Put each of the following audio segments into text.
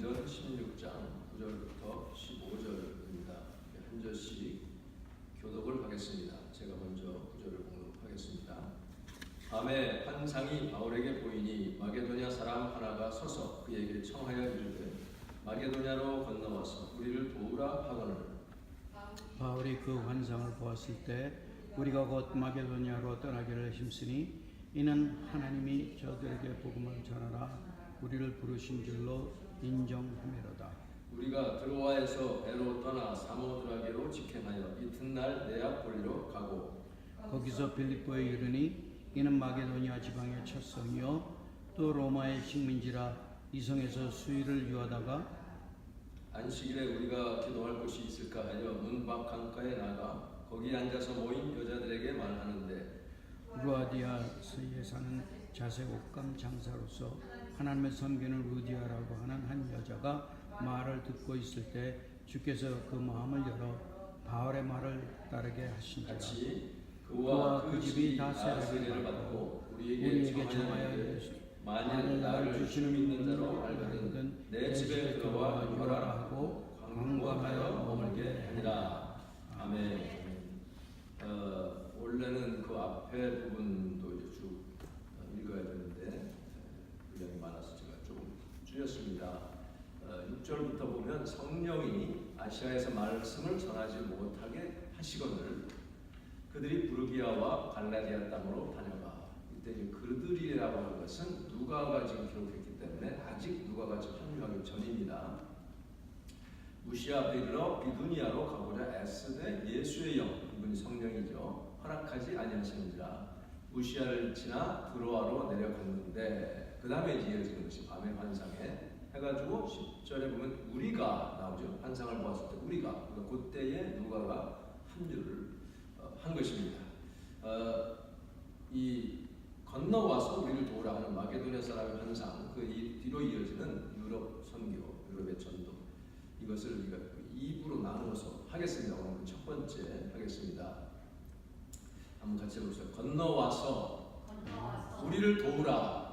사도행전 16장 9절부터 15절입니다. 한 절씩 교독을 하겠습니다. 제가 먼저 9절을 봉독하겠습니다. 밤에 환상이 바울에게 보이니 마게도냐 사람 하나가 서서 그에게 청하여 이르되 마게도냐로 건너와서 우리를 도우라 하거늘. 바울이 그 환상을 보았을 때 우리가 곧 마게도냐로 떠나기를 힘쓰니 이는 하나님이 저들에게 복음을 전하라 우리를 부르신 줄로 인정함이로다. 우리가 드로아에서 배로 떠나 사모드라게로 직행하여 이튿날 네아폴리로 가고 거기서 빌립보에 이르니 이는 마게도냐 지방의 첫 성이요 또 로마의 식민지라 이 성에서 수일을 유하다가 안식일에 우리가 기도할 곳이 있을까 하여 문 밖 강가에 나가 거기 앉아서 모인 여자들에게 말하는데 루아디아스에 사는 자색 옷감 장사로서 하나님을 섬기는 루디아라고 하는 한 여자가 말을 듣고 있을 때 주께서 그 마음을 열어 바울의 말을 따르게 하신지라. 같이 그와 그 집이 다 세례를 받고 우리에게 청하여 만일 나를 주시는 믿는 자로 알거든 내 집에 들어와 유하라 하고 관광하여 머물게 하니라. 아멘. 원래는 그 앞에 부분도 이제 쭉 읽어야 되는데 분량이 많아서 제가 조금 줄였습니다. 6절부터 보면 성령이 아시아에서 말씀을 전하지 못하게 하시거늘 그들이 부르기아와 갈라디아 땅으로 다녀가. 이때 그들이라고 하는 것은 누가가 지금 기록했기 때문에 아직 누가가 합류하기 전입니다. 무시아 앞에 이르러 비두니아로 가고자 애쓰되 예수의 영, 이분이 성령이죠, 허락하지 아니하시는지라. 무시아를 지나 드로아로 내려갔는데 그 다음에 이어지는 것이 밤의 환상에 해가지고 10절에 보면 우리가 나오죠. 환상을 보았을 때 우리가, 그러니까 그때에 누가가 합류를 한 것입니다. 이 건너와서 우리를 도우라 하는 마게도냐 사람의 환상, 그 뒤로 이어지는 유럽 선교, 유럽의 전도, 이것을 우리가 2부로 나누어서 하겠습니다. 오늘 첫 번째 하겠습니다. 한번 같이 해보세요. 건너와서 우리를 도우라.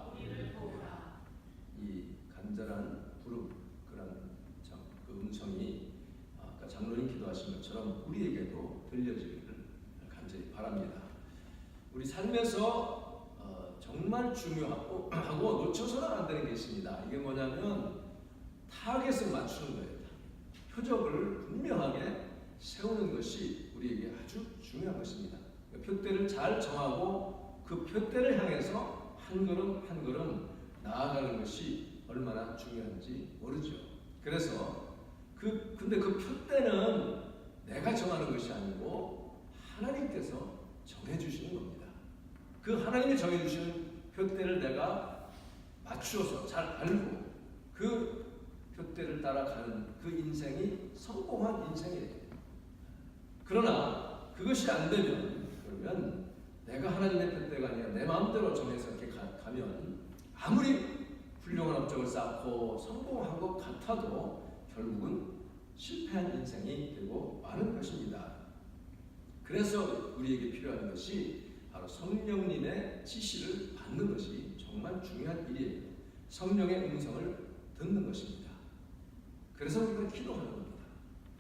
이 간절한 부름, 그런 그 음성이 아까 장로님 기도하신 것처럼 우리에게도 들려지기를 간절히 바랍니다. 우리 삶에서 정말 중요하고 놓쳐서는 안 되는 게 있습니다. 이게 뭐냐면 타겟을 맞추는 거예요. 표적을 분명하게 세우는 것이 우리에게 아주 중요한 것입니다. 표대를 잘 정하고 그 표대를 향해서 한 걸음 한 걸음 나아가는 것이 얼마나 중요한지 모르죠. 그래서 근데 그 표대는 내가 정하는 것이 아니고 하나님께서 정해주시는 겁니다. 그 하나님이 정해주시는 표대를 내가 맞추어서 잘 알고 그 표대를 따라가는 그 인생이 성공한 인생이에요. 그러나 그것이 안 되면, 그러면 내가 하나님의 표대가 아니라 내 마음대로 정해서 이렇게 가면 아무리 훌륭한 업적을 쌓고 성공한 것 같아도 결국은 실패한 인생이 되고 마는 것입니다. 그래서 우리에게 필요한 것이 바로 성령님의 지시를 받는 것이 정말 중요한 일이에요. 성령의 음성을 듣는 것입니다. 그래서 우리가 기도하는 겁니다.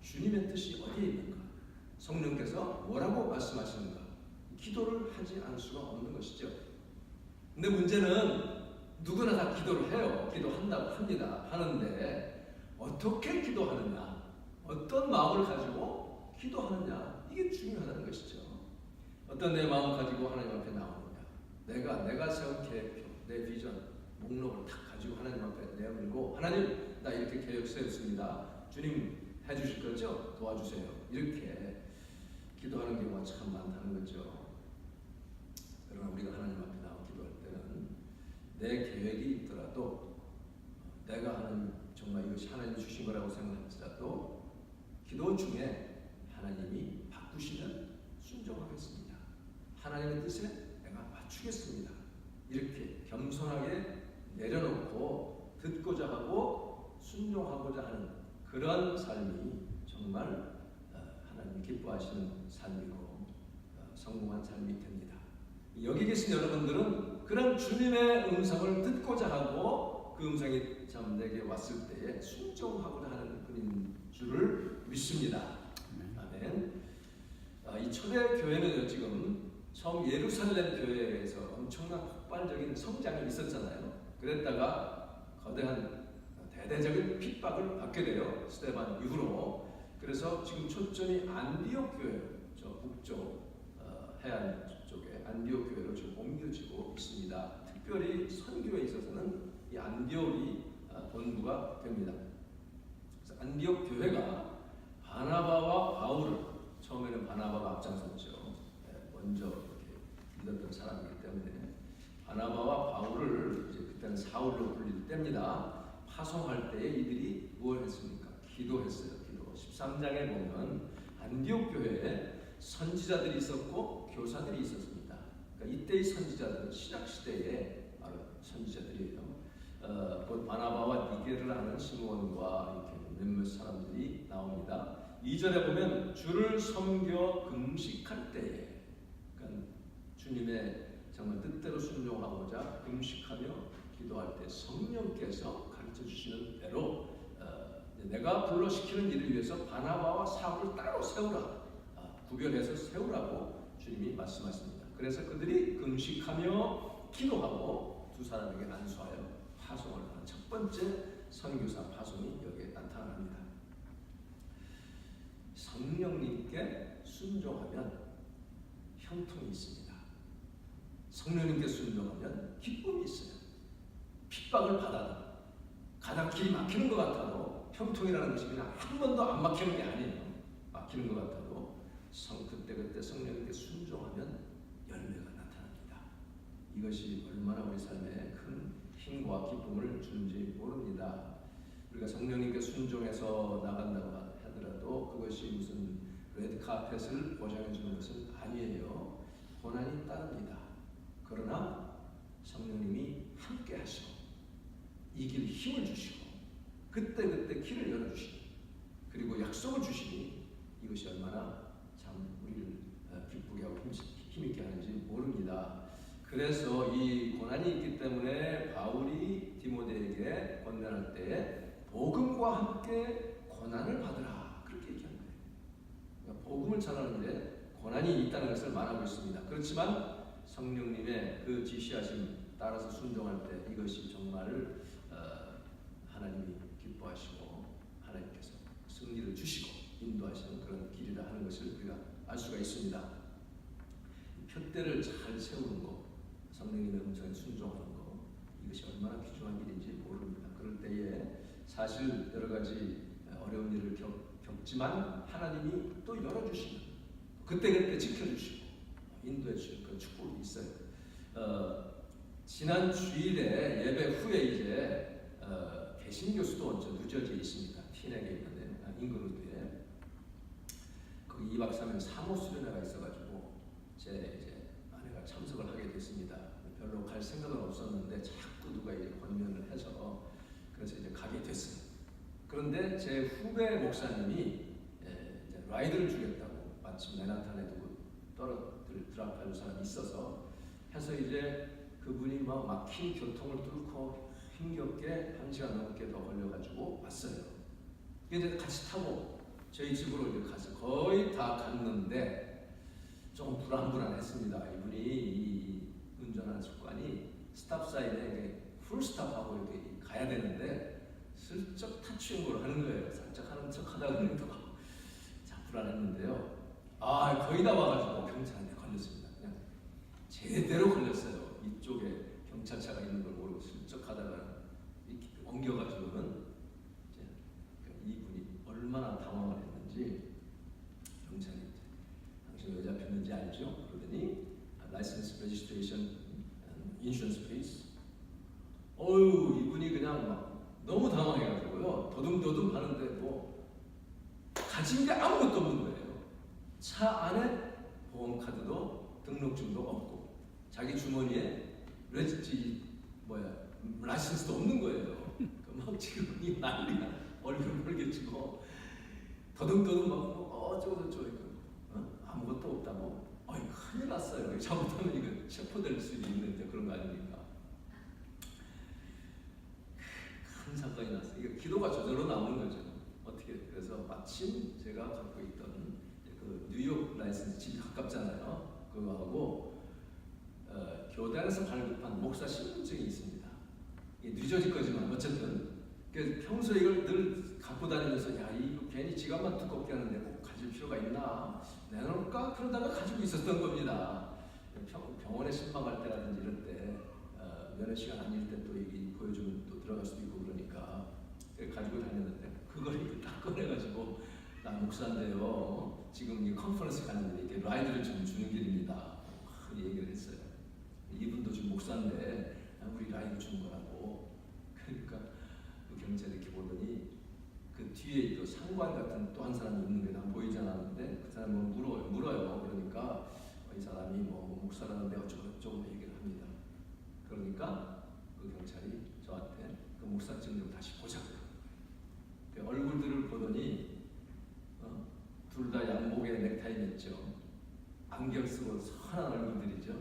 주님의 뜻이 어디에 있는가? 성령께서 뭐라고 말씀하시는가? 기도를 하지 않을 수가 없는 것이죠. 근데 문제는 누구나 다 기도를 해요. 기도한다고 합니다. 하는데 어떻게 기도하느냐? 어떤 마음을 가지고 기도하느냐? 이게 중요하다는 것이죠. 어떤 내 마음 가지고 하나님 앞에 나오느냐? 내가 세운 계획표, 내 비전, 목록을 탁 가지고 하나님 앞에 내밀고, 하나님 나 이렇게 계획 세웠습니다. 주님 해주실 거죠? 도와주세요. 이렇게 기도하는 경우가 참 많다는 거죠. 그러나 우리가 하나님 앞에 나와 기도할 때는 내 계획이 있더라도, 내가 하나님 정말 이것이 하나님이 주신 거라고 생각할지라도 기도 중에 하나님이 바꾸시면 순종하겠습니다. 하나님의 뜻에 내가 맞추겠습니다. 이렇게 겸손하게 내려놓고 듣고자 하고 순종하고자 하는 그런 삶이 정말 하나님이 기뻐하시는 삶이고 성공한 삶이 됩니다. 여기 계신 여러분들은 그런 주님의 음성을 듣고자 하고 그 음성이 참 내게 왔을 때에 순종하고자 하는 분인 줄을 믿습니다. 아멘. 이 초대 교회는 지금 처음 예루살렘 교회에서 엄청난 폭발적인 성장이 있었잖아요. 그랬다가 거대한 대대적인 핍박을 받게 돼요. 스데반 이후로. 그래서 지금 초점이 안디옥 교회, 저 북쪽 해안 쪽에 안디옥 교회로 지금 옮겨지고 있습니다. 특별히 선교에 있어서는 이 안디옥이 본부가 됩니다. 그래서 안디옥 교회가 바나바와 바울을, 처음에는 바나바가 앞장섰죠. 먼저 이렇게 믿었던 사람이기 때문에 바나바와 바울을 이제 그때는 사울로 불릴 때입니다. 파송할 때에 이들이 뭘 했습니까? 기도했어요. 기도. 13장에 보면 안디옥 교회에 선지자들이 있었고 교사들이 있었습니다. 그러니까 이때의 선지자들은 신약 시대의 바로 선지자들이에요. 곧 바나바와 니게를 하는 시므온과 이렇게 몇몇 사람들이 나옵니다. 2절에 보면 주를 섬겨 금식할 때에, 그러니까 주님의 정말 뜻대로 순종하고자 금식하며 기도할 때 성령께서 가르쳐 주시는 대로 내가 불러시키는 일을 위해서 바나바와 사울을 따로 세우라, 구별해서 세우라고 주님이 말씀하십니다. 그래서 그들이 금식하며 기도하고 두 사람에게 안수하여 파송을 하는 첫 번째 선교사 파송이 여기에 나타납니다. 성령님께 순종하면 형통이 있습니다. 성령님께 순종하면 기쁨이 있어요. 핍박을 받아도 가다 길이 막히는 것 같아도 형통이라는 것이 그냥 한 번도 안 막히는 게 아니에요. 막히는 것 같아도 그때 성령님께 순종하면 열매가 나타납니다. 이것이 얼마나 우리 삶에 큰 힘과 기쁨을 주는지 모릅니다. 우리가 성령님께 순종해서 나간다고 하더라도 그것이 무슨 레드카펫을 보장해 주는 것은 아니에요. 고난이 따릅니다. 그러나 성령님이 함께 하시고 이 길에 힘을 주시고 그때 길을 열어주시니 그리고 약속을 주시니 이것이 얼마나 참 우리를 기쁘게 하고 힘있게 하는지 모릅니다. 그래서 이 고난이 있기 때문에 바울이 디모데에게 권면할 때에 복음과 함께 고난을 받으라 그렇게 얘기한 거예요. 그러니까 복음을 전하는데 고난이 있다는 것을 말하고 있습니다. 그렇지만 성령님의 그 지시하심 따라서 순종할 때 이것이 정말 하나님이 기뻐하시고 하나님께서 승리를 주시고 인도하시는 그런 길이라 하는 것을 우리가 알 수가 있습니다. 표대를 잘 세우는 것, 성령님의 음성에 순종하는 것, 이것이 얼마나 귀중한 일인지 모릅니다. 그럴 때에 사실 여러 가지 어려운 일을 겪지만 하나님이 또 열어주시는, 그때 지켜주시고 인도해 주시는 그런 축복이 있어요. 지난 주일에 예배 후에 이제 개신교 수도원 뉴저지에 있습니다. 티넥에 있는데 잉글랜드에 거기 2박 3일 사모 수련회가 있어가지고 제 이제 아내가 참석을 하게 됐습니다. 별로 갈 생각은 없었는데 자꾸 누가 이제 권면을 해서 그래서 이제 가게 됐어요. 그런데 제 후배 목사님이 이제 라이드를 주겠다고 마침 맨하탄에 두고 드랍할 사람이 있어서 해서 이제 그분이 막 막힌 교통을 뚫고 힘겹게 1시간 넘게 더 걸려가지고 왔어요. 이제 같이 타고 저희 집으로 이제 가서 거의 다 갔는데 좀 불안했습니다. 이분이 이 운전하는 습관이 스탑사인에 풀스탑하고 이렇게 가야 되는데 슬쩍 타치행을 하는 거예요. 살짝 하는 척 하다가 또 자, 불안했는데요. 거의 다 와가지고 경찰한테 걸렸습니다. 그냥 제대로 걸렸어요. 이쪽에 경찰차가 있는 걸 모르고 슬쩍 가다가 이렇게 엉겨가지고는 이분이 얼마나 당황을 했는지 경찰이 당신 왜 잡혔는지 알죠? 그러더니 라이센스 레지스트레이션 인슈런스 페이스 이분이 그냥 막 너무 당황해가지고요. 더듬더듬 하는데 뭐 가진 게 아무것도 없는 거예요. 차 안에 보험카드도 등록증도 없고 자기 주머니에 라이센스도 없는 거예요. 막 지금 이 난리가 얼굴 벌개치고 더듬더듬 막 어쩌고저쩌고 아무것도 없다고 큰일 났어요. 잘못하면 이거 체포될 수도 있는데 그런 거 아닙니까? 큰 사건이 났어요. 이게 기도가 저절로 나오는 거죠. 어떻게 그래서 마침 제가 갖고 있던 그 뉴욕 라이센스 집이 가깝잖아요. 그거하고 교단에서 발급한 목사 신분증이 있습니다. 이게 뉴저지 거지만 어쨌든 평소에 이걸 늘 갖고 다니면서 야 이거 괜히 지갑만 두껍게 하는데 꼭 가질 필요가 있나 내놓을까 그러다가 가지고 있었던 겁니다. 병원에 신방할 때라든지 이럴 때 면회 시간 아닐 때 또 보여주면 또 들어갈 수도 있고 그러니까 가지고 다녔는데 그걸 딱 꺼내가지고 나 목사인데요 지금 이 컨퍼런스 가는데 이렇게 라이드를 좀 주는 길입니다. 그 얘기를 했어요. 이분도 지금 목사인데 우리 라이드 준 거라고. 그러니까 그 경찰이 이렇게 보더니 그 뒤에 또 상관 같은 또 한 사람이 있는 게 난 보이지 않았는데 그 사람은 물어요. 그러니까 이 사람이 뭐 목사라는데 어쩌고 얘기를 합니다. 그러니까 그 경찰이 저한테 그 목사증 좀 다시 보자고요. 그 얼굴들을 보더니 둘 다 양복에 넥타이 맸죠. 안경 쓰고 선한 얼굴들이죠.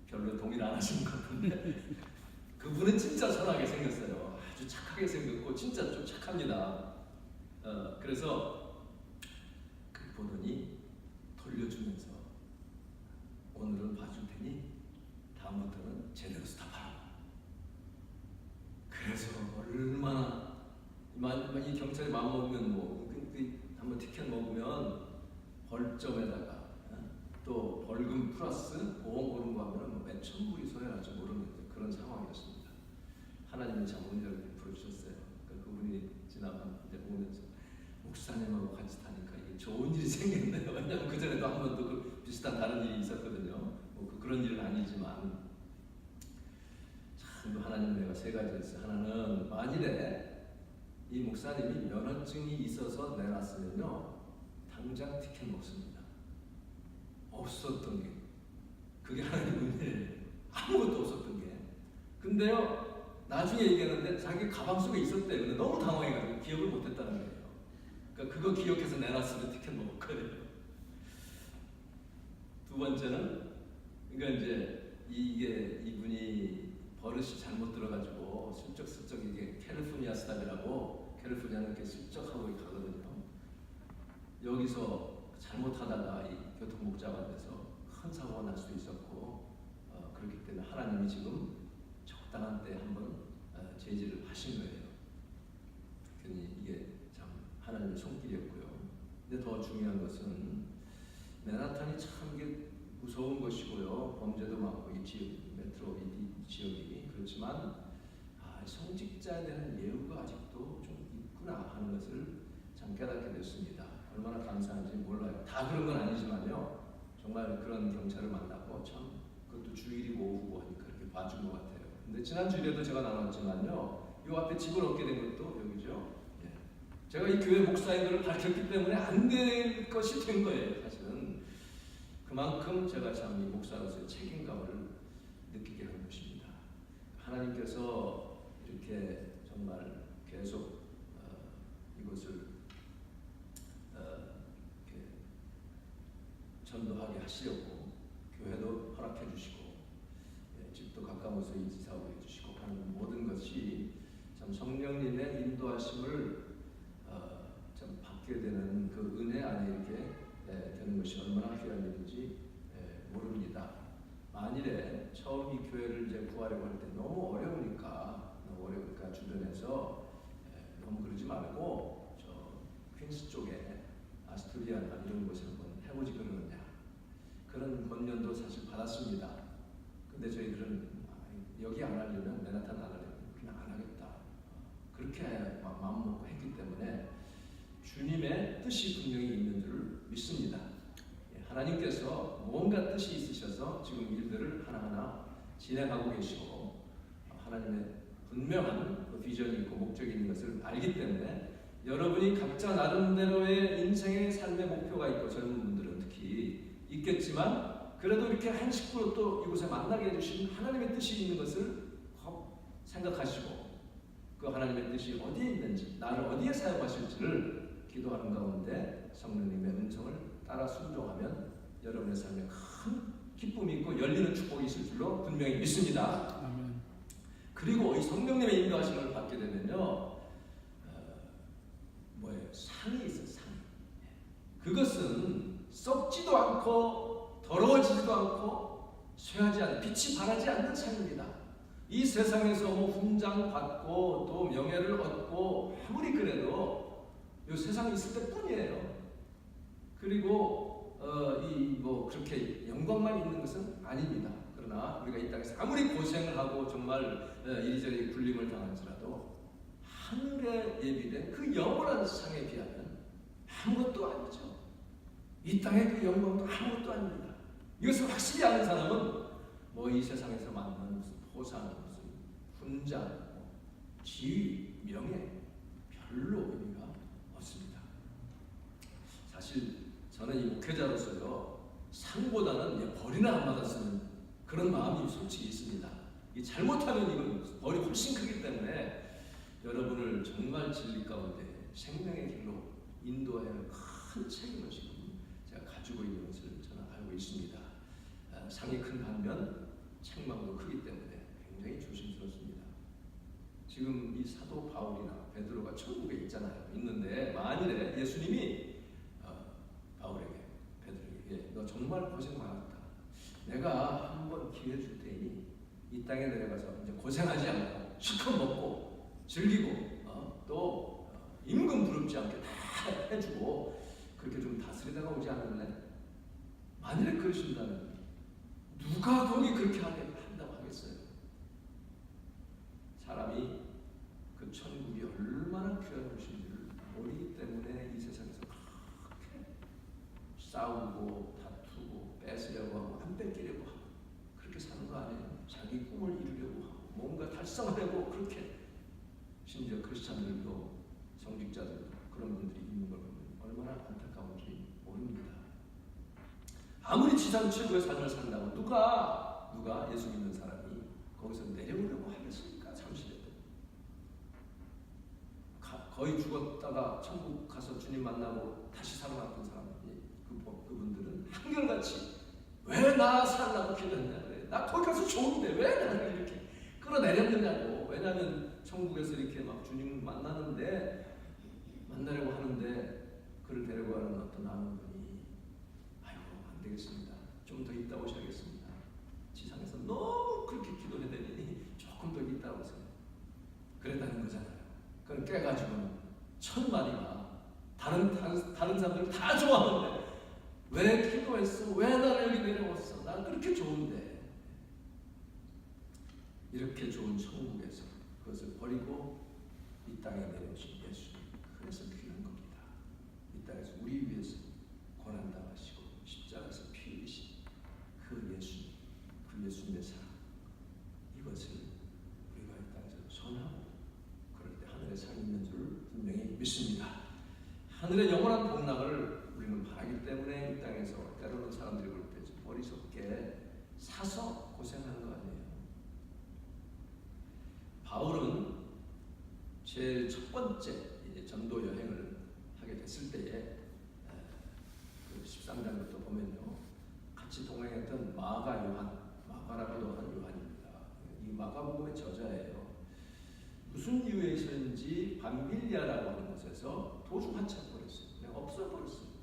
별로 동의를 안 하시는 것 같은데 그분은 진짜 선하게 생겼어요. 아주 착하게 생겼고 진짜 좀 착합니다. 그래서 그 보더니 돌려주면서 오늘은 봐줄 테니 다음부터는 제대로 스탑하라. 그래서 얼마나 이 경찰이 마음 먹으면 뭐 한번 티켓 먹으면 벌점에다가 또 벌금 플러스 보험 오른 거 하면 뭐 몇천 불이 손해날지 모르는 그런 상황이었습니다. 하나님이 참 은혜를 베풀어주셨어요. 그러니까 그분이 지나가는데 보면서 목사님하고 같이 타니까 이게 좋은 일이 생겼네요. 왜냐하면 그 전에도 한 번도 그 비슷한 다른 일이 있었거든요. 뭐 그런 일은 아니지만 참 하나님 은혜가 세 가지였어요. 하나는 만일에 이 목사님이 면허증이 있어서 내놨으면요 당장 티켓 먹습니다. 없었던 게 그게 하나님 은혜예요. 아무것도 없었던 게. 근데요 나중에 얘기하는데 자기 가방 속에 있었대요. 근데 너무 당황해가지고 기억을 못했다는 거예요. 그러니까 그거 기억해서 내놨으면 티켓 먹을 거예요. 두 번째는 그러니까 이제 이분이 버릇이 잘못 들어가지고 슬쩍슬쩍 이게 캘리포니아 스탑이라고 캘리포니아는 이렇게 슬쩍하고 가거든요. 여기서 잘못하다가 이 교통복잡한 데서 큰 사고가 날 수도 있었고 그렇기 때문에 하나님이 지금 적당한 때 한번 제지를 하신 거예요. 그러니 이게 참 하나님의 손길이었고요. 근데 더 중요한 것은 맨하탄이 참 이게 무서운 것이고요. 범죄도 많고 이 지역 메트로 이 지역이 그렇지만 성직자에 대한 예우가 아직도 좀 있구나 하는 것을 참 깨닫게 됐습니다. 얼마나 감사한지 몰라요. 다 그런 건 아니지만요. 정말 그런 경찰을 만나고 참 그것도 주일이고 오후고 하니까 그렇게 봐준 것 같아요. 근데 지난 주일에도 제가 나눴지만요. 요 앞에 집을 얻게 된 것도 여기죠. 예. 제가 이 교회 목사인 것을 밝혔기 때문에 안 될 것이 된 거예요. 사실은 그만큼 제가 참 이 목사로서의 책임감을 느끼게 한 것입니다. 하나님께서 이렇게 정말 계속 이것을 이렇게 전도하게 하시려고 교회도 허락해 주시고 집도 가까워서 이사하게 해주시고 하는 모든 것이 참 성령님의 인도하심을 참 받게 되는 그 은혜 안에 이렇게 되는 것이 얼마나 귀한 일인지 모릅니다. 만일에 처음 이 교회를 이제 구하려고 할 때 너무 어려우니까 주변에서 너무 그러지 말고 저 퀸스 쪽에 아스토리아나 이런 곳에 한번 해보지 그러느냐 그런 권면도 사실 받았습니다. 근데 저희들은 여기 안 하려면 맨하탄 안 하려면 그냥 안 하겠다 그렇게 마음 먹고 했기 때문에 주님의 뜻이 분명히 있는 줄 믿습니다. 하나님께서 뭔가 뜻이 있으셔서 지금 일들을 하나하나 진행하고 계시고 하나님의 분명한 그 비전이 있고 목적이 있는 것을 알기 때문에 여러분이 각자 나름대로의 인생의 삶의 목표가 있고 젊은 분들은 특히 있겠지만 그래도 이렇게 한 식구로 또 이곳에 만나게 해주신 하나님의 뜻이 있는 것을 생각하시고 그 하나님의 뜻이 어디에 있는지 나를 어디에 사용하실지를 기도하는 가운데 성령님의 음성을 따라 순종하면 여러분의 삶에 큰 기쁨이 있고 열리는 축복이 있을 줄로 분명히 믿습니다. 아멘. 그리고 이 성령님의 인도하심을 받게 썩지도 않고 더러워지지도 않고 쇠하지 않는, 빛이 바라지 않는 삶입니다. 이 세상에서 뭐 훈장받고 또 명예를 얻고 아무리 그래도 이 세상에 있을 때뿐이에요. 그리고 이 뭐 그렇게 영광만 있는 것은 아닙니다. 그러나 우리가 이 땅에서 아무리 고생을 하고 정말 이리저리 굴림을 당할지라도 하늘에 예비된 그 영원한 상에 비하면 아무것도 아니죠. 이 땅의 그 영광도 아무것도 아닙니다. 이것을 확실히 아는 사람은 뭐 이 세상에서 만난 무슨 포상, 무슨 훈장, 지위, 명예 별로 의미가 없습니다. 사실 저는 이 목회자로서요, 상보다는 벌이나 안 받았으면 그런 마음이 솔직히 있습니다. 이 잘못하면 이건 벌이 훨씬 크기 때문에 여러분을 정말 진리 가운데 생명의 길로 인도해야 할 큰 책임을 지금 제가 가지고 있는 것을 저는 알고 있습니다. 상이 큰 반면 책망도 크기 때문에 굉장히 조심스럽습니다. 지금 이 사도 바울이나 베드로가 천국에 있는데 만일에 예수님이 바울에게, 베드로에게 너 정말 고생 많았다. 내가 한번 기회 줄 테니 이 땅에 내려가서 이제 고생하지 않고 실컷 먹고 즐기고 또 임금 부럽지 않게 다 해주고 그렇게 좀 다스리다가 오지 않을래? 만일에 그러신다면 누가 거기 그렇게 한다고 하겠어요? 사람이 그 천국이 얼마나 귀한 곳인지를 모르기 때문에 이 세상에서 그렇게 싸우고 다투고 뺏으려고 하고 안 뺏기려고 하고 그렇게 사는 거 아니에요. 자기 꿈을 이루려고 하고 뭔가 달성하려고 그렇게, 심지어 크리스찬들도 성직자들도 그런 분들이 있는 걸 보면 얼마나 안타까운지 모릅니다. 아무리 지상 최고의 삶을 산다고 누가 예수 믿는 사람이 거기서 내려오려고 하겠습니까? 잠시라도. 거의 죽었다가 천국 가서 주님 만나고 다시 살아났던 사람이 그분들은 한결같이 왜 나 살라고 기도했냐 그래. 나 거기 가서 좋은데 왜 나를 이렇게 끌어내렸느냐고. 왜냐하면 천국에서 이렇게 막 주님을 만나려고 하는데 그를 데려가는 어떤 아는 분이 아이고 안 되겠습니다. 좀 더 있다 오셔야겠습니다. 지상에서 너무 그렇게 기도해대니 조금 더 있다 오세요. 그랬다는 거잖아요. 그걸 깨가지고는 1000마리가 다른 사람들 다 좋아하는데 왜 기도했어? 왜 나를 여기 내려왔어? 난 그렇게 좋은데. 이렇게 좋은 천국에서 그것을 버리고 이 땅에 내려오신 예수님, 그래서 귀한 겁니다. 이 땅에서 우리 위해서 고난당하시고 십자가에서 피 흘리신 그 예수님, 그 예수님의 사랑, 이것을 우리가 이 땅에서 전하고 그럴 때 하늘의 상이 있는 줄 분명히 믿습니다. 하늘의 영원한 복락을 우리는 바라기 때문에 이 땅에서 때로는 사람들이 볼 때 어리석게 사서 고생하는 거 아니에요. 바울은 제일 첫 번째 이제 전도 여행을 하게 됐을 때에 그 13장부터 보면요, 같이 동행했던 마가라고도 하는 요한입니다. 이 마가복음의 저자예요. 무슨 이유에서인지 밤빌리아라고 하는 곳에서 도중하차 버렸어요. 그냥 없어버렸어요.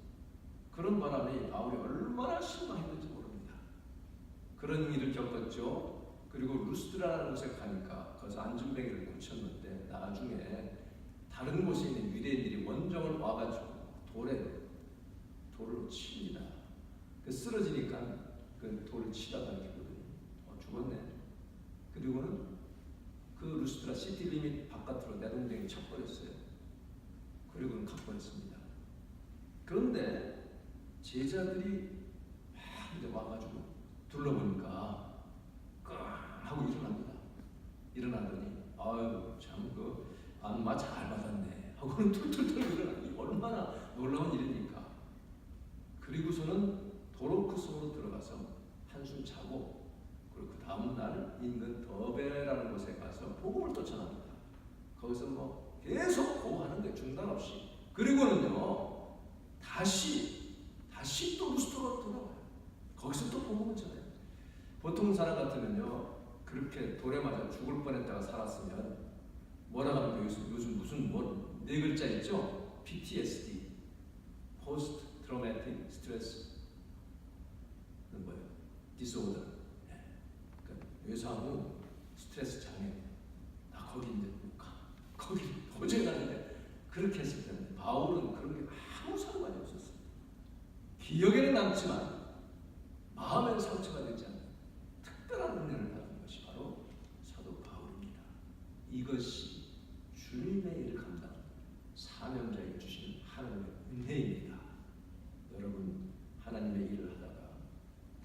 그런 바람에 바울이 얼마나 실망했는지 모릅니다. 그런 일을 겪었죠. 그리고 루스드라라는 곳에 가니까 거기서 안전뱅이를 고쳤는데 나중에 다른 곳에 있는 유대인들이 원정을 와가지고 돌로 칩니다. 그 쓰러지니까 그 돌을 치다가 이렇게 보더니 죽었네. 그리고는 그 루스드라 시티 리밋 바깥으로 내동댕이 쳐버렸어요. 그리고는 가버렸습니다. 그런데 제자들이 막 이제 와가지고 둘러보니까 하고 일어나더니 아유 참 그 안마 잘 받았네 하고는 툴툴툴 일어나니 얼마나 놀라운 일입니까. 그리고서는 도로 그 속으로 들어가서 한숨 자고 그리고 그 다음 날 인근 더베라는 곳에 가서 복음을 또 전합니다. 거기서 뭐 계속 보고하는 게 중단 없이. 그리고는요 다시 또 루스드라로 돌아와요. 거기서 또 복음을 전해요. 보통 사람 같으면요 그렇게 돌에 맞아 죽을 뻔했다가 살았으면 뭐라고 하면 요즘 무슨 네 글자 있죠? PTSD, Post 트로마틱 스트레스 뭐예요? 디소더. 그러니까 뇌사후 스트레스 장애. 나 거기 이제 거기 도저히 나는데 그렇게 했을 때는 바울은 그런 게 아무 상관이 없었어요. 기억에는 남지만 마음에는 상처가 되지 않는 특별한 은혜를 받은 것이 바로 사도 바울입니다. 이것이 주님의 일을 감당하는 사명자에게 주시는 하나님의 은혜입니다. 여러분 하나님의 일을 하다가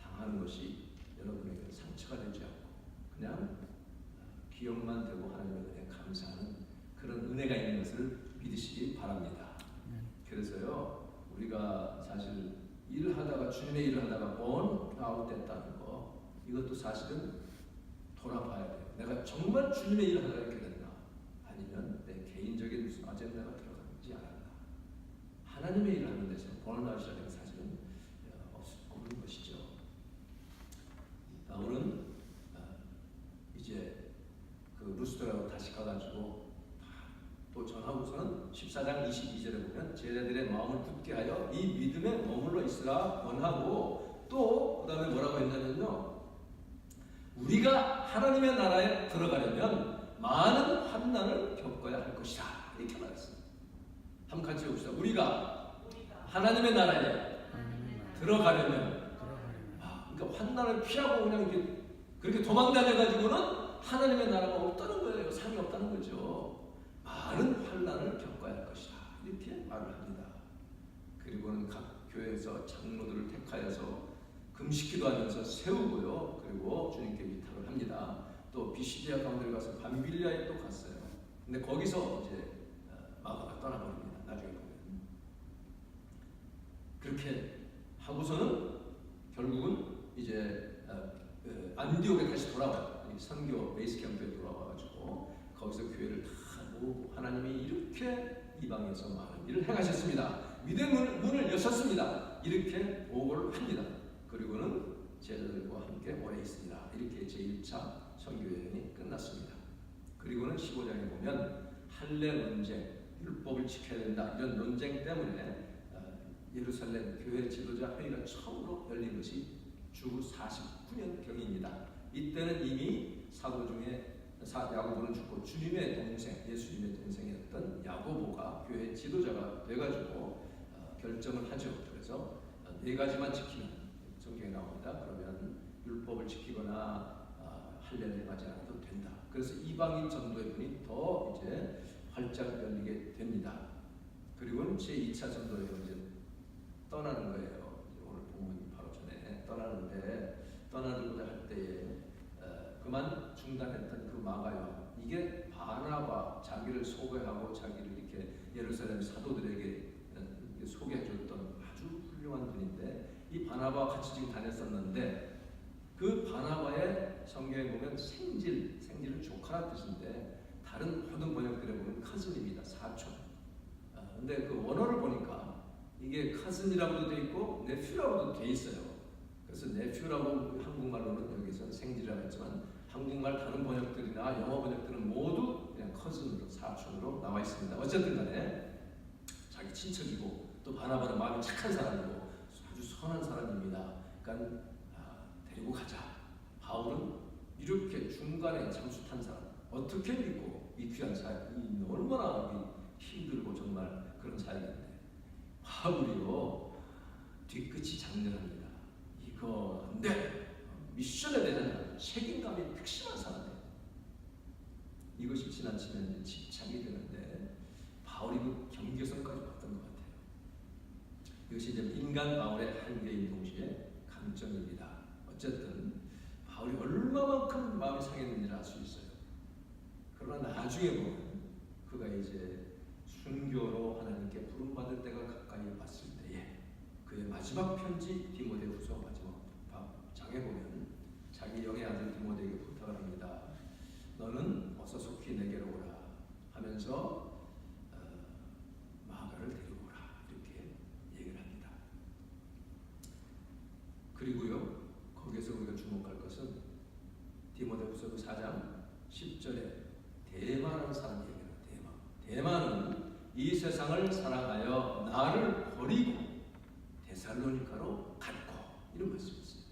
당하는 것이 여러분에게 상처가 되지 않고 그냥 기억만 되고 하나님의 은혜에 감사하는 그런 은혜가 있는 것을 믿으시기 바랍니다. 그래서요 우리가 사실 일을 하다가 주님의 일을 하다가 번아웃 됐다는 거 이것도 사실은 돌아봐야 돼요. 내가 정말 주님의 일을 하다가 이렇게 됐나 아니면 내 개인적인 무슨 아젠다가 들어가지 않았나. 하나님의 일을 하는 데서 번아웃이라는 게 사실은 없는 것이죠. 바울은 이제 그 루스드라로 다시 가가지고 또 전하고서는 14장 22절에 보면 제자들의 마음을 굳게 하여 이 믿음에 머물러 있으라 권하고 또 그 다음에 뭐라고 했냐면요 우리가 하나님의 나라에 들어가려면 많은 환난을 겪어야 할 것이다 이렇게 말했습니다. 한번 같이 봅시다. 우리가 하나님의 나라에 들어가려면 그러니까 환난을 피하고 그냥 이렇게 그렇게 도망다녀가지고는 하나님의 나라가 없다는 거예요. 상이 없다는 거죠. 많은 환난을 겪어야 할 것이다 이렇게 말을 합니다. 그리고는 각 교회에서 장로들을 택하여서 금식기도하면서 세우고요. 그리고 주님께 위탁을 합니다. 또 비시디아 가운데 가서 밤빌리아에 또 갔어요. 근데 거기서 이제 마가가 떠나버립니다. 나중에 보면 그렇게 하고서는 결국은 이제 안디옥에 다시 돌아와요. 선교 베이스 캠프에 돌아와가지고 거기서 교회를 다 모으고 하나님이 이렇게 이방에서 많은 일을 행하셨습니다. 믿음의 문을 여셨습니다. 이렇게 보고를 합니다. 그리고는 제자들과 함께 오래 있습니다. 이렇게 제1차 선교여행이 끝났습니다. 그리고는 15장에 보면 할례 논쟁, 율법을 지켜야 된다 이런 논쟁 때문에 예루살렘 교회 지도자 회의가 처음으로 열린 것이 주 49년경입니다. 이때는 이미 사도 중에 야고보는 죽고 주님의 동생, 예수님의 동생이었던 야고보가 교회 지도자가 돼가지고 결정을 하죠. 그래서 네 가지만 지키면 성경에 나옵니다. 그러면 율법을 지키거나 할례를 행하지 않아도 된다. 그래서 이방인 전도의 문이 더 이제 활짝 열리게 됩니다. 그리고는 제2차 전도의 이제 떠나는 거예요. 오늘 본문 바로 전에 떠나고자 할 때에 그만 중단했던 그 마가요. 이게 바나바 자기를 소개하고 자기를 이렇게 예루살렘 사도들에게 소개해줬던 아주 훌륭한 분인데 이 바나바와 같이 지금 다녔었는데 그 바나바의 성경에 보면 생질은 조카란 뜻인데 다른 모든 번역들에 보면 커즌입니다. 사촌. 근데 그 원어를 보니까 이게 커즌이라고도 돼 있고 네퓨라고도 돼 있어요. 그래서 네퓨라고 한국말로는 여기서 생질이라고 했지만 한국말 다른 번역들이나 영어 번역들은 모두 그냥 커즌으로 사촌으로 나와 있습니다. 어쨌든 간에 자기 친척이고 또 바나바는 마음이 착한 사람이고 아주 선한 사람입니다. 그러니까 데리고 가자. 바울은 이렇게 중간에 잠수탄 사람 어떻게 믿고 이 귀한 사역 얼마나 힘들고 정말 그런 사역인데 바울이요 뒤끝이 장렬합니다. 이거 안 돼. 미션에 대한 책임감이 극심한 사람이에요. 이것이 지나치면 집착이 되는데 바울이 그 경계선까지 왔던 것 같아요. 이것이 이제 인간 바울의 한계인 동시에 강점입니다. 어쨌든 바울이 얼마만큼 마음이 상했는지를 알 수 있어요. 그러나 나중에 보면 그가 이제 순교로 하나님께 부름받을 때가 가까이 왔을 때에 그의 마지막 편지 디모데후서 마지막 장에 보면 자기 영의 아들 디모데에게 부탁을 합니다. 너는 어서 속히 내게로 오라 하면서 마가를 데리고 오라 이렇게 얘기를 합니다. 그리고요 거기서 우리가 주목할 것은 디모데후서 그 4장 10절에 대마라는 사람이 얘기합니다. 대마는 이 세상을 사랑하여 나를 버리고 데살로니가로 갔고 이런 말씀이었어요.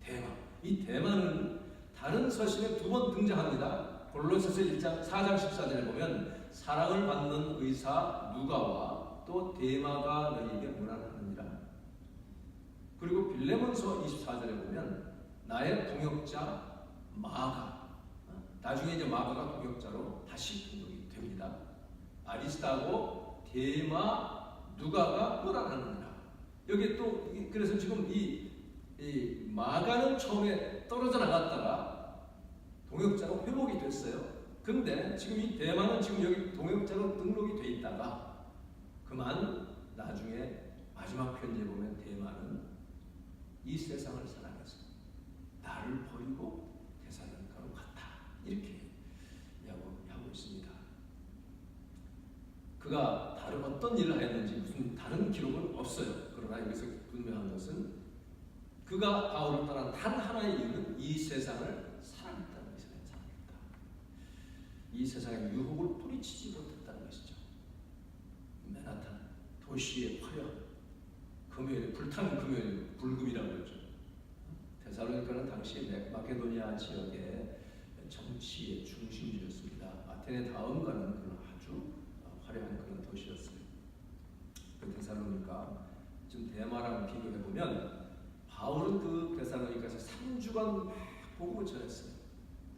대마. 이 대마는 다른 서신에 2번 등장합니다. 골로새서 1장 4장 14절에 보면 사랑을 받는 의사 누가와 또 대마가 너희에게 문안하느니라. 그리고 빌레몬서 24절에 보면 나의 동역자 마가, 나중에 이제 마가가 동역자로 다시 등록이 됩니다. 아리스타고 대마 누가가 문안하느니라. 여기 또 그래서 지금 이 마가는 처음에 떨어져 나갔다가 동역자로 회복이 됐어요. 근데 지금 이 대마는 지금 여기 동역자로 등록이 돼 있다가 그만 나중에 마지막 편지에 보면 대마는 이 세상을 사랑해서 나를 버리고 데살로니가로 갔다 이렇게 이야기하고 있습니다. 그가 다른 어떤 일을 했는지 무슨 다른 기록은 없어요. 그러나 여기서 분명한 것은 그가 바울을 떠난 단 하나의 이유는 이 세상을 사랑했다는 것이에요. 사랑했다. 이 세상에 유혹을 뿌리치지 못했다는 것이죠. 맨하탄 도시의 화려, 금요일 불타는 금요일 불금이라고 그러죠. 데살로니가는 당시 마케도니아 지역의 정치의 중심지였습니다. 아테네 다음가는 그런 아주 화려한 그런 도시였어요. 그 데살로니가 지금 대마랑 비교해 보면 바울은 그 데살로니가에서 3주간 복음을 전했어요.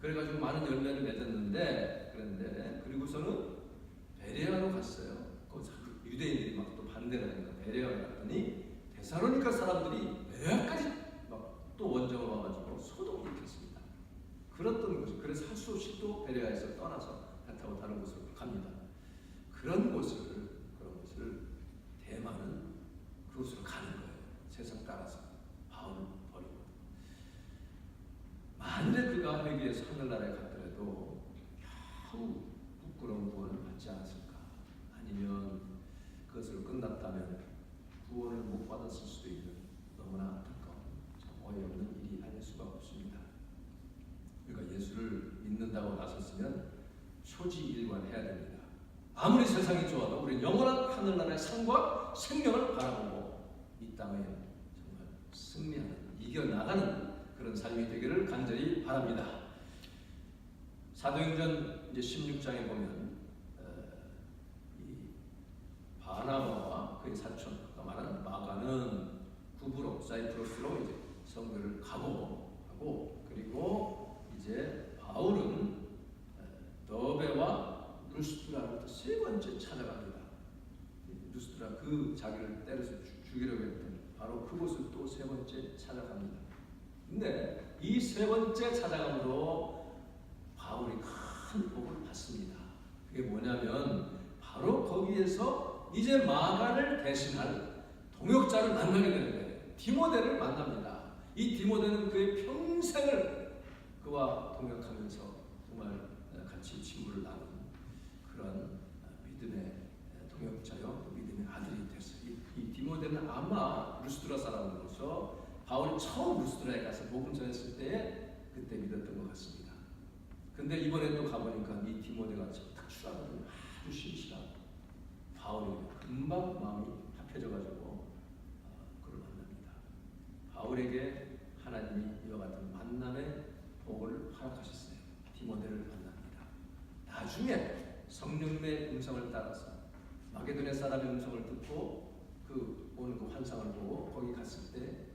그래가지고 많은 열매를 맺었는데 그리고서는 베레아로 갔어요. 거기서 유대인들이 막 또 반대를 하니까 베레아로 갔더니 데살로니가 사람들이 베레아까지 막 또 원정을 와가지고 소동을 일으켰습니다. 그랬던 거죠. 그래서 할 수 없이 또 베레아에서 떠나서 배 타고 다른 곳으로 갑니다. 그런 곳을 대마는 그곳으로 가는 거예요. 세상 따라서 바울을 버리고. 만일에 그가 회개해서 하늘나라에 갔더라도 겨우 부끄러운 구원을 받지 않았을까? 아니면 그것으로 끝났다면 구원을 못 받았을 수도 있는 너무나 안타까운 참 어이없는 일이 아닐 수가 없습니다. 그러니까 예수를 믿는다고 나섰으면 초지일관해야 됩니다. 아무리 세상이 좋아도 우리는 영원한 하늘나라의 상과 생명을 바라보고 이 땅에 정말 승리하는, 이겨나가는 그런 삶이 되기를 간절히 바랍니다. 사도행전 이제 16장에 보면 이 바나바와 그의 사촌, 말하는 마가는 구브로, 사이프러스로 이제 선교를 가고 하고, 그리고 이제 바울은 더베와 루스드라를 또 3번째 찾아갑니다. 루스드라 그 자기를 때려서 죽이려고 했던 바로 그곳을 또 3번째 찾아갑니다. 근데 이 3번째 찾아감으로 바울이 큰 복을 받습니다. 그게 뭐냐면 바로 거기에서 이제 마가를 대신할 동역자를 만나게 되는 거예요. 디모데를 만납니다. 이 디모데는 그의 평생을 그와 동역하면서 정말 같이 친구를 나눈 그런 믿음의 동역자요, 믿음의 아들이 됐어요. 이 디모데는 아마 루스드라 사람으로서 바울이 처음 루스드라에 가서 복음 전했을 때 그때 믿었던 것 같습니다. 근데 이번에 또 가보니까 이 디모데가 특출하거든요. 아주 신실하고 바울이 금방 마음이 합해져가지고 그를 만납니다. 바울에게 하나님이 이와 같은 만남의 복을 허락하셨어요. 디모데를 만납니다. 나중에 성령의 음성을 따라서 마게도냐 사람의 음성을 듣고 그 오는 그 환상을 보고 거기 갔을 때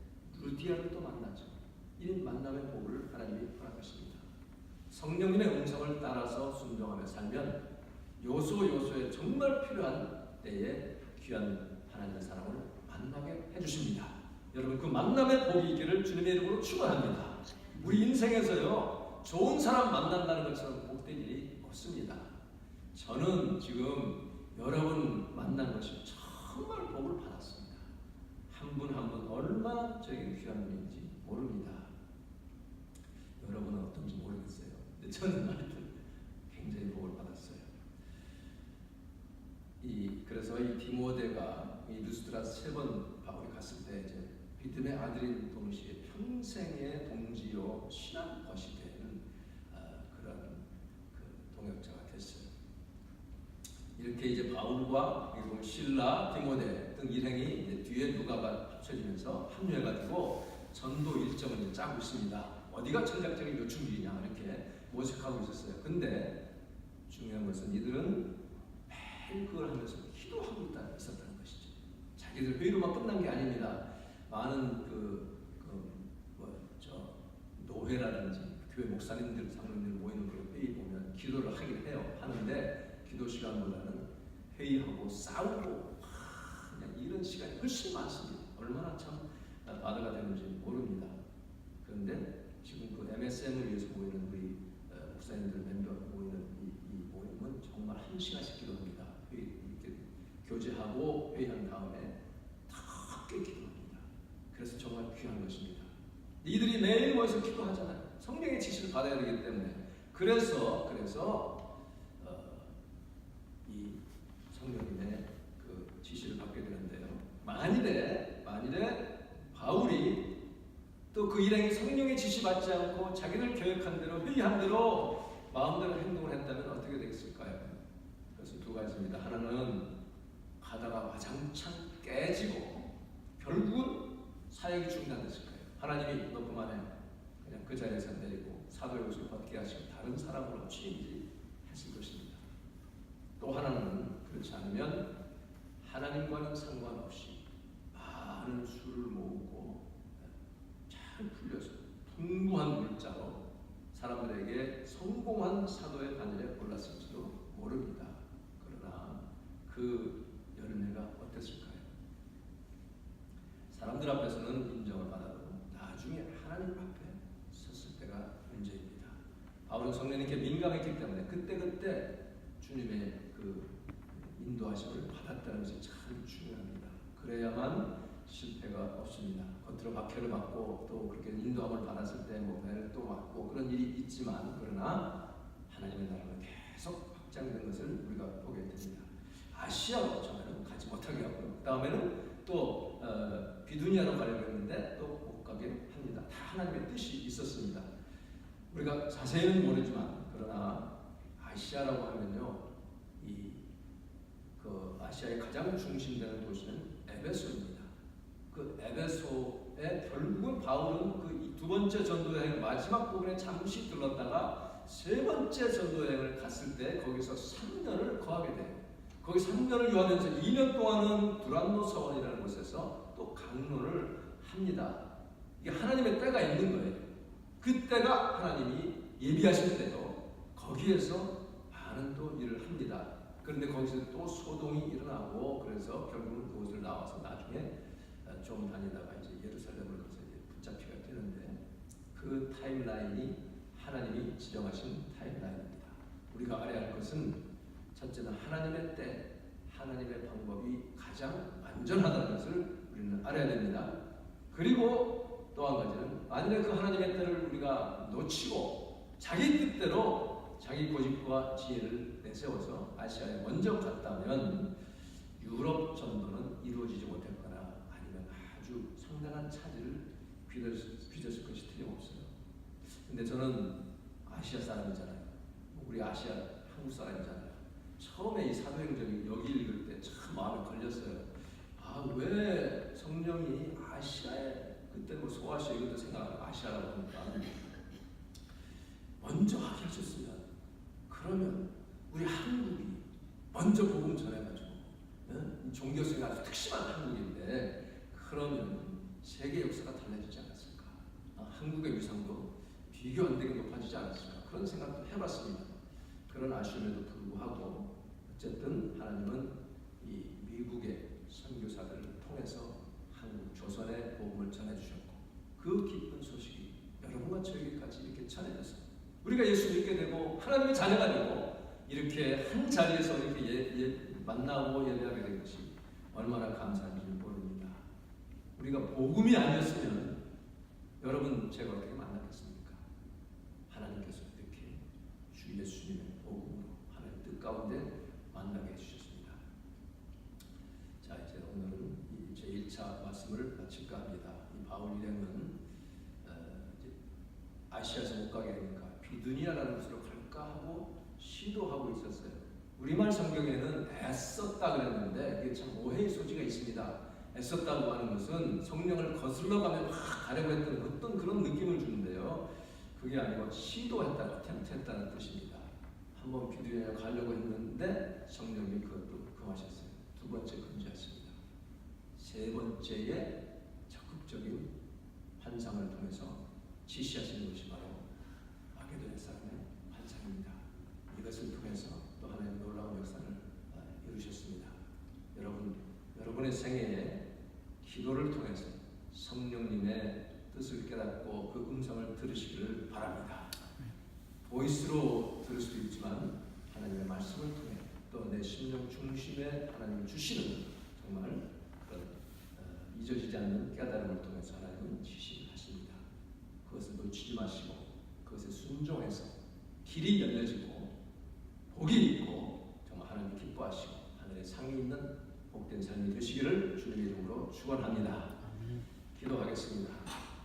루디아를 또 만나죠. 이 만남의 복을 하나님이 허락하십니다. 성령님의 음성을 따라서 순종하며 살면 요소요소에 정말 필요한 때에 귀한 하나님의 사랑을 만나게 해주십니다. 여러분, 그 만남의 복이 있기를 주님의 이름으로 축원합니다. 우리 인생에서요, 좋은 사람 만난다는 것처럼 복된 일이 없습니다. 저는 지금 여러분 만난 것이 정말 복을 받았습니다. 한 분 한 분 얼마나 저에게 귀한 분인지 모릅니다. 여러분은 어떤지 모르겠어요. 근데 저는 하여튼 굉장히 복을 받았어요. 그래서 이 디모데가 이 루스드라 3번 바울이 갔을 때 이제 믿음의 아들인 동시에 평생의 동지요 신앙 것이 되는 그런 그 동역자가 됐어요. 이렇게 이제 바울과 그리고 실라, 디모데 등 일행이 이제 뒤에 누가가 합쳐지면서 합류해가지고 전도 일정을 이제 짜고 있습니다. 어디가 전략적인 요충지냐 이렇게 모색하고 있었어요. 근데 중요한 것은 이들은 매일 그걸 하면서 기도하고 있었다는 것이죠. 자기들 회의로만 끝난 게 아닙니다. 많은 노회라든지 교회 목사님들, 장로님들 모이는 그 회의 보면 기도를 하긴 해요. 하는데 기도 시간보다는 회의하고 싸우고 그냥 이런 시간이 훨씬 많습니다. 얼마나 참 바다가 되는지 모릅니다. 그런데 지금 그 MSM을 위해서 모이는 우리 목사님들 멤버 모이는 이 모임은 정말 1시간씩 기도합니다. 이렇게 교제하고 회의한 다음에 다 함께 기도합니다. 그래서 정말 귀한 것입니다. 이들이 매일 모여서 기도하잖아요. 성령의 지시를 받아야 되기 때문에. 그래서 이 성령님의 그 지시를 받게 되는데요. 만일에 바울이 또 그 일행이 성령의 지시 받지 않고 자기들 계획한 대로 회의한 대로 마음대로 행동을 했다면 어떻게 되겠을까요? 그래서 두 가지입니다. 하나는 가다가 와장창 깨지고 결국은 사역이 중단됐을 거예요. 하나님이 너 그만해. 그냥 그 자리에서 내리고 사도의 옷을 벗게 하시고 다른 사람으로 취임했을 것입니다. 또 하나는 그렇지 않으면 하나님과는 상관없이 많은 술을 모으고 잘 풀려서 풍부한 물자로 사람들에게 성공한 사도의 바늘에 올랐을지도 모릅니다. 그러나 그 열매가 어땠을까요? 사람들 앞에서는 인정을 받아도 나중에 하나님 앞에 섰을 때가 문제입니다. 바울은 성령님께 민감했기 때문에 그때 주님의 그 인도하심을 받았다는 것이 참 중요합니다. 그래야만 실패가 없습니다. 겉으로 박해를 받고 또 그렇게 인도함을 받았을 때 뭐 배를 또 맞고 그런 일이 있지만 그러나 하나님의 나라는 계속 확장된 것을 우리가 보게 됩니다. 아시아로 처음에는 가지 못하게 하고요. 그 다음에는 또 비두니아로 가려고 했는데 또 못 가게 합니다. 다 하나님의 뜻이 있었습니다. 우리가 자세히는 모르지만 그러나 아시아라고 하면요, 그 아시아의 가장 중심되는 도시는 에베소입니다. 그 에베소에 결국은 바울은 그 두 번째 전도 여행 마지막 부분에 잠시 들렀다가 세 번째 전도 여행을 갔을 때 거기서 3년을 거하게 돼요. 거기 3년을 유하면서 2년 동안은 두란노 서원이라는 곳에서 또 강론을 합니다. 이게 하나님의 때가 있는 거예요. 그 때가 하나님이 예비하신 때도 거기에서 많은 또 일을 합니다. 그런데 거기서 또 소동이 일어나고 그래서 결국은 그곳을 나와서 나중에 좀 다니다가 이제 예루살렘을 가서 이제 붙잡히게 되는데 그 타임라인이 하나님이 지정하신 타임라인입니다. 우리가 알아야 할 것은 첫째는 하나님의 때, 하나님의 방법이 가장 안전하다는 것을 우리는 알아야 됩니다. 그리고 또 한 가지는 만약에 그 하나님의 때를 우리가 놓치고 자기 뜻대로 자기 고집과 지혜를 내세워서 아시아에 먼저 갔다면 유럽 전도는 이루어지지 못했거나 아니면 아주 상당한 차질을 빚었을 것이 틀림없어요. 근데 저는 아시아 사람이잖아요. 우리 아시아 한국 사람이잖아요. 처음에 이 사도행전 여기 읽을 때 참 마음에 걸렸어요. 아, 왜 성령이 아시아에 그때 뭐 소아시아 이것도 생각하고 아시아라고 하니까 먼저 하게 하셨으면 그러면 우리 한국이 먼저 복음 전해가지고 종교성이 아주 특심한 한국인데 그러면 세계 역사가 달라지지 않았을까? 한국의 위상도 비교 안 되게 높아지지 않았을까? 그런 생각도 해봤습니다. 그런 아쉬움에도 불구하고 어쨌든 하나님은 이 미국의 선교사들을 통해서 한국 조선의 복음을 전해주셨고 그 기쁜 소식이 여러분과 저에게까지 이렇게 전해져서 우리가 예수 믿게 되고 하나님의 자녀가 되고 이렇게 한 자리에서 이렇게 만나고 예배하게 된 것이 얼마나 감사한지 모릅니다. 우리가 복음이 아니었으면 여러분 제가 어떻게 만났겠습니까? 하나님께서 이렇게 주 예수님의 복음으로 하나님 뜻 가운데 만나게 해주셨습니다. 자, 이제 오늘은 제 1차 말씀을 마칠까 합니다. 이 바울 일행은 아시아에서 못 가게 하니까 비두니아라는 곳으로 갈까 하고 시도하고 있었어요. 우리말 성경에는 애썼다 그랬는데 그게 참 오해의 소지가 있습니다. 애썼다고 하는 것은 성령을 거슬러 가며 막 가려고 했던 어떤 그런 느낌을 주는데요. 그게 아니고 시도했다, 텐트했다는 뜻입니다. 한번 기도해 가려고 했는데 성령이 그것도 금하셨어요. 두 번째 금지하십니다. 세 번째에 적극적인 환상을 통해서 지시하시는 것이 바로 마게도냐 사람의 환상입니다. 이것을 통해서 또 하나님의 놀라운 역사를 이루셨습니다. 여러분의 생애에 기도를 통해서 성령님의 뜻을 깨닫고 그 음성을 들으시기를 바랍니다. 보이스로 들을 수도 있지만 하나님의 말씀을 통해 또 내 심령 중심에 하나님 주시는 정말 그런 잊어지지 않는 깨달음을 통해서 하나님은 지시하십니다. 그것을 놓치지 마시고 그것에 순종해서 길이 열려지고 복이 있고 정말 하나님 기뻐하시고 하늘에 상이 있는 복된 삶이 되시기를 주님의 이름으로 축원합니다. 기도하겠습니다.